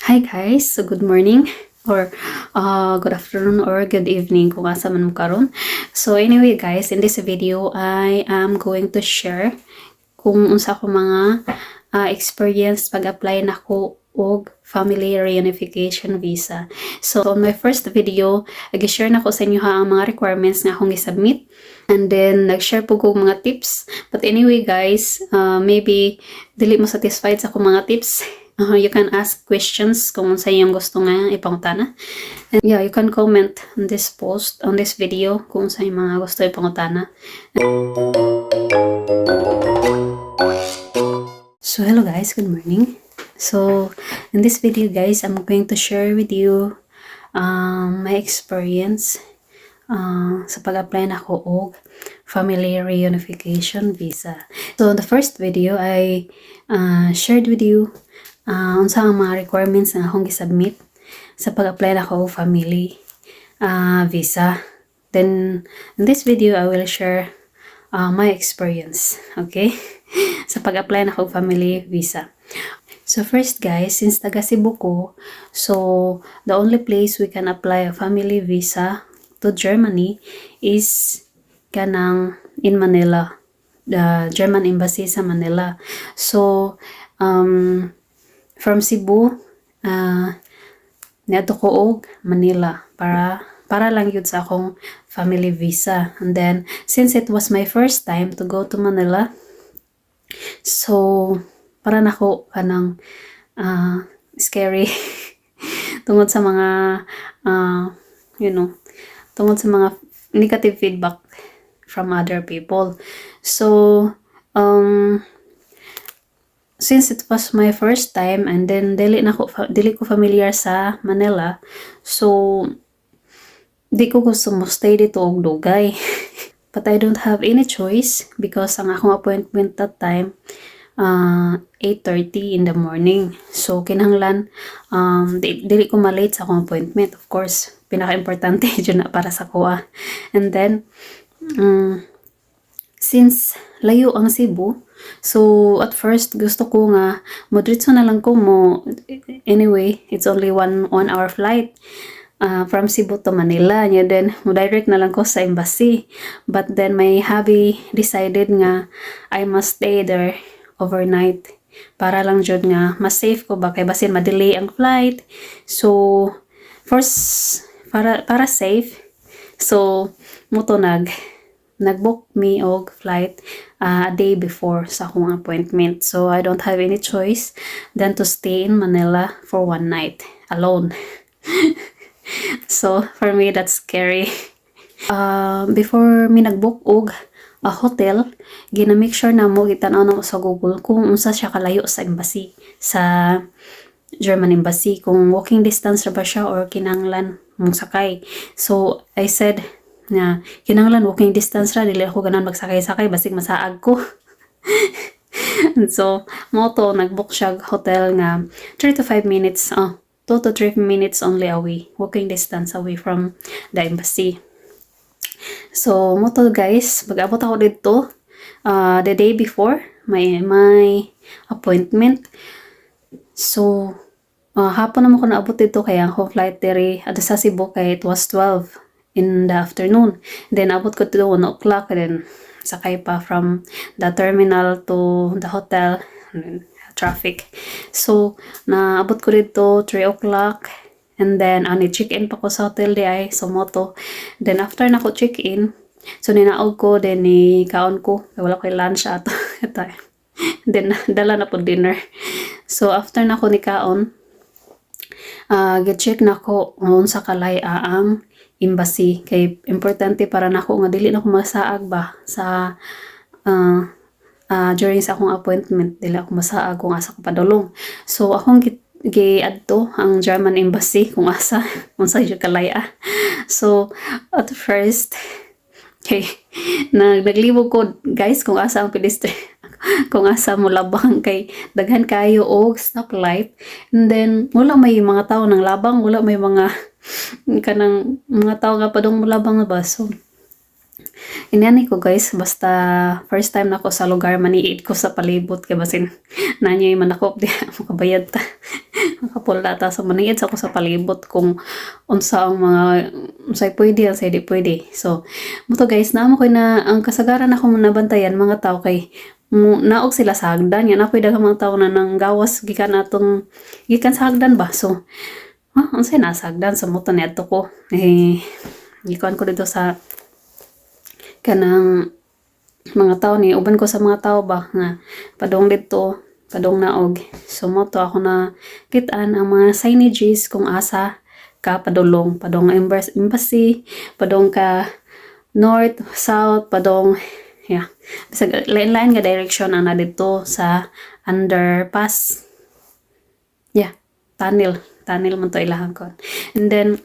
Hi guys, so good morning or good afternoon or good evening kung asa man mo karon. So anyway guys, in this video I am going to share kung unsa ko mga experience pag-apply nako og family reunification visa. So on my first video, ag-share nako sa inyo ang mga requirements nga akong i-submit and then nag-share po ko mga tips. But anyway guys, maybe dili mo satisfied sa akong mga tips. You can ask questions kung sa iyong gusto nga ipangutana. And yeah, you can comment on this post, on this video kung sa iyong mga gusto ipangutana. So hello guys, good morning. So in this video guys, I'm going to share with you my experience sa pag-apply nako og family reunification visa. So the first video I shared with you unsa ang mga requirements nga akong gi-submit sa pag-apply nako og family visa. Then in this video I will share my experience, okay? Sa pag-apply nako og family visa. So first guys, since taga Cebu ko, so the only place we can apply a family visa to Germany is kanang in Manila, the German embassy sa Manila. So from Cebu niadto ko og Manila para lang yun sa akong family visa. And then since it was my first time to go to Manila, so para nako kanang scary tungod sa mga tungod sa mga negative feedback from other people. So since it was my first time and then dili ko familiar sa Manila, so di ko gusto mo stay dito og dugay. But I don't have any choice because ang akong appointment that time 8:30 in the morning. So kinahanglan dili ko ma-late sa akong appointment, of course. Pinaka-importante dyan na para sa kuha. And then since layo ang Cebu, so at first gusto ko nga modritso na lang ko mo. Anyway, it's only one hour flight from Cebu to Manila. And then mo direct na lang ko sa embassy. But then my hubby decided nga I must stay there overnight para lang jud nga mas safe ko ba kay basin ma-delay ang flight. So first para safe, so muto nagbook me og flight a day before sa akong appointment. So I don't have any choice than to stay in Manila for one night alone. So for me that's scary. Before mi nagbook og a hotel, gina-make sure na mo gitan-aw na sa Google kung unsa siya kalayo sa embassy, sa German embassy, kung walking distance ra ba siya or kinanglan mong sakay. So I said na kinanglan walking distance ra, dili ako ganan magsakay-sakay basig masaag ko. So mo to nagbook siya hotel nga 3 to 5 minutes 2 to 3 minutes only away, walking distance away from the embassy. So mo to guys, pag-abot ako dito the day before my appointment. So hapon naman ko naabot dito kaya ako flight diri at sa Cebu kay it was 12 in the afternoon. Then abot ko dito 1 o'clock, then sakay pa from the terminal to the hotel, traffic. So naabot ko dito 3 o'clock and then ni-check-in pa ko sa hotel di ay so moto. Then after na ko check-in, so ninaog ko then ni kaon ko kay wala koy lunch ato. Then dala na po dinner. So after na ko ni kaon, get-check na ko unsa kalay ang embassy kay importante para nako nga dili na ko masaag ba sa during sa akong appointment, dili ako masaag kung asa ko padulong. So akong gi-adto ang German embassy kung asa unsa jud kalay. So at first naglibog ko guys kung asa ang pedestre kung asa mo labang kay daghan kayo og stoplight, and then wala may mga tao nang labang, wala may mga kanang mga tao nga padong labang ba. So inani ko guys, basta first time nako sa lugar, maniid ko sa palibot kay basin nanyay man ako di makabayad ta. Makapula ta sa maningid sa ko sa palibot kung unsa ang mga unsay pwede unsay di pwede. So moto guys, naamo ko na ang kasagaran ako nabantayan mga tao kay naog sila sa hagdan yan apoy daghang mga tao na nang gawas gikan sa hagdan ba. So unsay nasa hagdan sa moto niadto ko gikuan ko dito sa kanang mga tao ni uban ko sa mga tao ba nga padong dito padong naog. So moto ako na kitaan ang mga signages kung asa ka padulong padong embassy padong ka north south padong bisag lain-lain nga direction ang na dito sa underpass tunnel man to ilahan ko. And then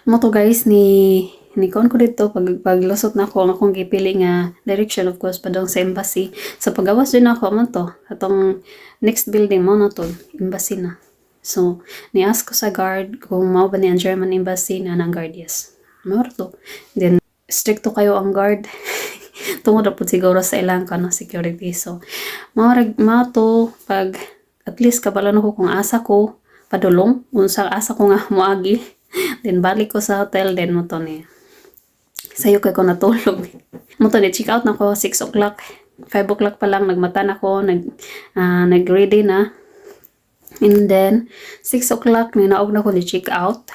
moto guys ni kon ko dito paglusot na ako ang akong gipili nga direction of course padong sa embassy. So pagawas din ako man to atong next building mo na to embassy na. So ni-ask ko sa guard kung mao ba ni ang German embassy na nang guard yes. Mao to. Then stricto kayo ang guard. Tungod po siguro sa ilang kano security. So mao to pag at least kabalan ko kung asa ko padulong unsa asa ko nga moagi. Then balik ko sa hotel then mo to ni sayo kay ko natulog. Moto di check out na ko 6 o'clock. 5 o'clock pa lang nagmata na ko, nag-ready na. And then 6 o'clock ni naog na ko ni check out.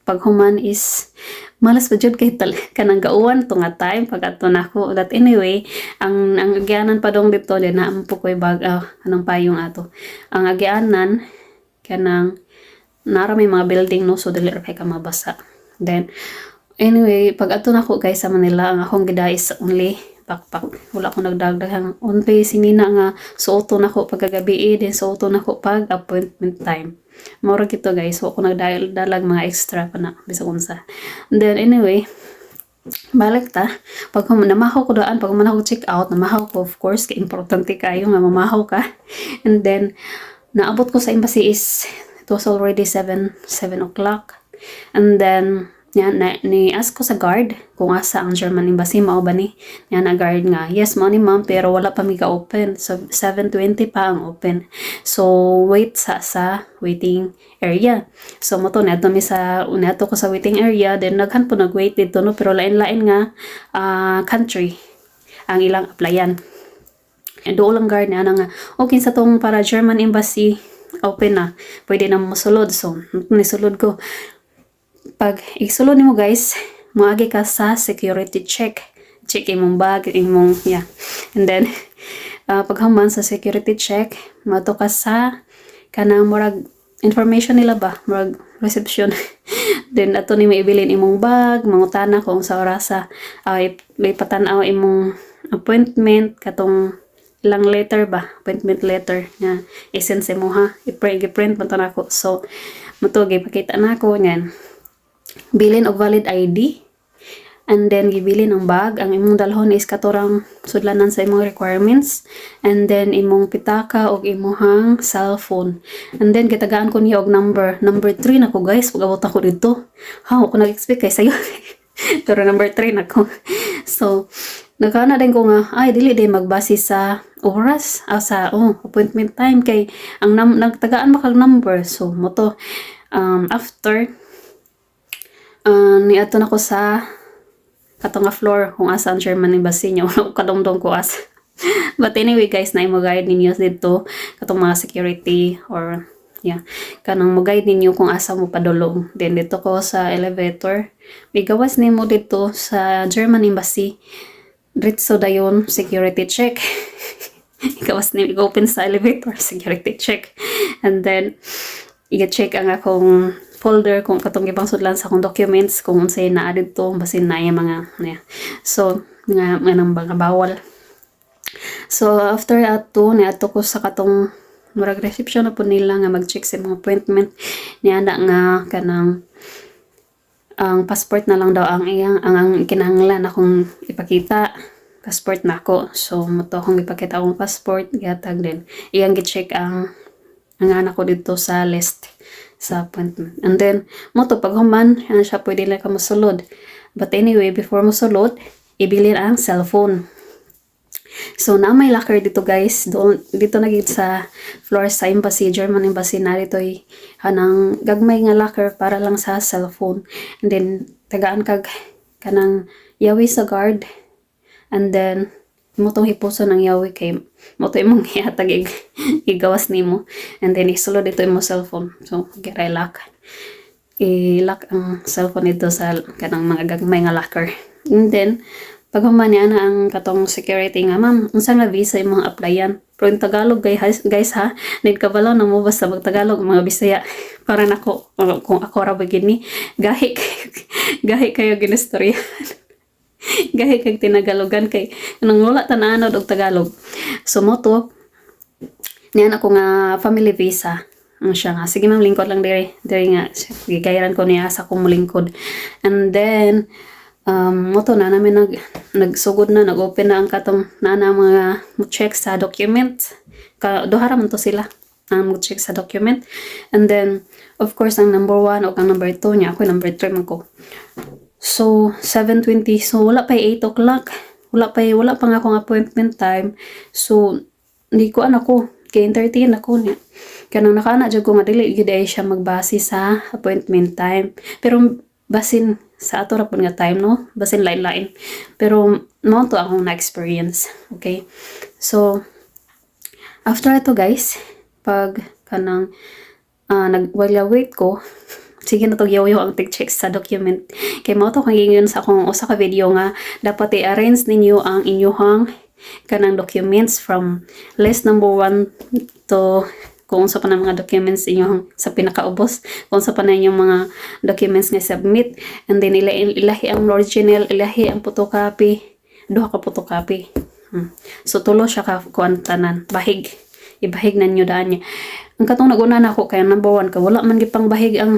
Pag human is malas pa jud kay kanang gauwan to nga time pag ato na ko. That anyway, ang agyanan pa dong dito din na ampo koy bag anong payong ato. Ang agyanan kanang nara may mga building no so dili ra kay ka mabasa. Then anyway, pag ato na ko guys sa Manila, ang akong gida is only backpack. Wala akong nagdagdaghang only sinina nga suoto na ko pagkagabi din suoto na ko pag appointment time. Mura gito guys, so ako nagdalag mga extra pa na bisag unsa. Then anyway, balik ta. Pag namahaw ko daan, pag man ako check out, namahaw ko of course, kay importante kayo nga mamahaw ka. And then naabot ko sa embassy is it was already 7 o'clock. And then ni-ask ko sa guard kung asa ang German embassy mao ba ni na guard nga yes mo ni ma'am pero wala pa mi ka open so 7:20 pa ang open so wait sa waiting area. So mo to nato mi sa unato ko sa waiting area then naghan po nag-wait dito no pero lain-lain nga country ang ilang applyan. And doon lang guard na nga okay sa tong para German embassy open na pwede na mosulod. So nisulod ko. Pag isulod nimo guys, moagi ka sa security check. Check imong bag, imong And then pag human sa security check, mato ka sa kanang murag information nila ba, murag reception. Then ato ni maibilin imong bag, mangutana kung sa orasa may patanaw imong appointment katong ilang letter ba, appointment letter nga i-send sa mo ha, i-print man to nako. So moto gipakita nako ngan bilin og valid ID and then gibilin ang bag. Ang imong dalhon is katurang sudlanan sa imong requirements and then imong pitaka og imong cellphone and then gitagaan ko niya og number 3 nako guys pag abot ako dito ako nag-expect kay sayo pero number 3 nako. So nagkana din ko nga ay dili din magbase sa oras sa appointment time kay ang nagtagaan makag number. So moto after niadto na ko sa katong floor kung asa ang German embassy niya wala ko kadongdong ko asa. But anyway guys, na mo guide ninyo dito katong mga security or kanang mo guide ninyo kung asa mo padulong. Then dito ko sa elevator bigawas nimo dito sa German embassy diretso dayon security check. Gawas ni open sa elevator security check and then i-check ang akong folder kung katong gibang sudlan sa akong documents kung unsay naa didto basin na yung mga so nga nang mga bawal. So after ato niadto ko sa katong murag reception na po nila nga mag-check sa mga appointment niana nga kanang ang passport na lang daw ang kinahanglan akong ipakita passport nako. So moto akong ipakita akong passport gatag din iyang gi-check ang anak ko dito sa list sa appointment. And then moto pag human siya pwede lang ka mosulod. But anyway before mosulod ibilin ang cellphone. So na may locker dito guys, doon dito na gid sa floor sa embassy, German embassy na dito kanang gagmay nga locker para lang sa cellphone. And then tagaan kag kanang yawi sa guard. And then mo tong hipuson ang yawi kay mo to imong ihatag igawas nimo. And then isulod dito imong cellphone. So giray lock. I-lock ang cellphone dito sa kanang mga gagmay nga locker. And then pag humani ana ang katong security nga, ma'am, unsa nga visa imong applyan? Pero in Tagalog guys ha, need ka bala na mo basta mag Tagalog mga Bisaya para nako kung ako ra ba gini gahi gahi kayo ginistorya. Gahi kag tinagalogan kay nang wala tananod og Tagalog. So mo to niyan ako nga family visa. Ang siya nga, sige ma'am, lingkod lang diri nga, gigayran ko niya sa kong mulingkod. And then moto na namin nagsugod na, nag-open na ang katong na mga mo-check sa document. Duha ra man to sila ang mo-check sa document. And then, of course, ang number 1 o ang number 2 niya, ako number 3 man ko. So, 7:20. So, wala pa 8 o'clock. Wala pa nga akong appointment time. So, hindi ko ako. Kaya entertain ako niya. Kaya nang nakana dyan ko nga dili, yun ay siya magbase sa appointment time. Pero, basin sa ato ra pud nga time no, basin lain-lain, pero mo to akong na-experience. Okay, so after ito guys, pag kanang nag-wait ko, sige na to yaw ang tig-check sa document kay mo to kang ingon sa akong usa ka video nga dapat i-arrange ninyo ang inyong kanang documents from list number 1 to kung sa pa na mga documents inyong sa pinakaubos, kung sa pa na inyong mga documents nga submit, and then ilahi ang original, ilahi ang photocopy, duha ka photocopy. So tulo siya ka kuan tanan, bahig ibahig na nyo daan niya. Ang katong naguna na ako kaya number 1 ka wala man gipang bahig ang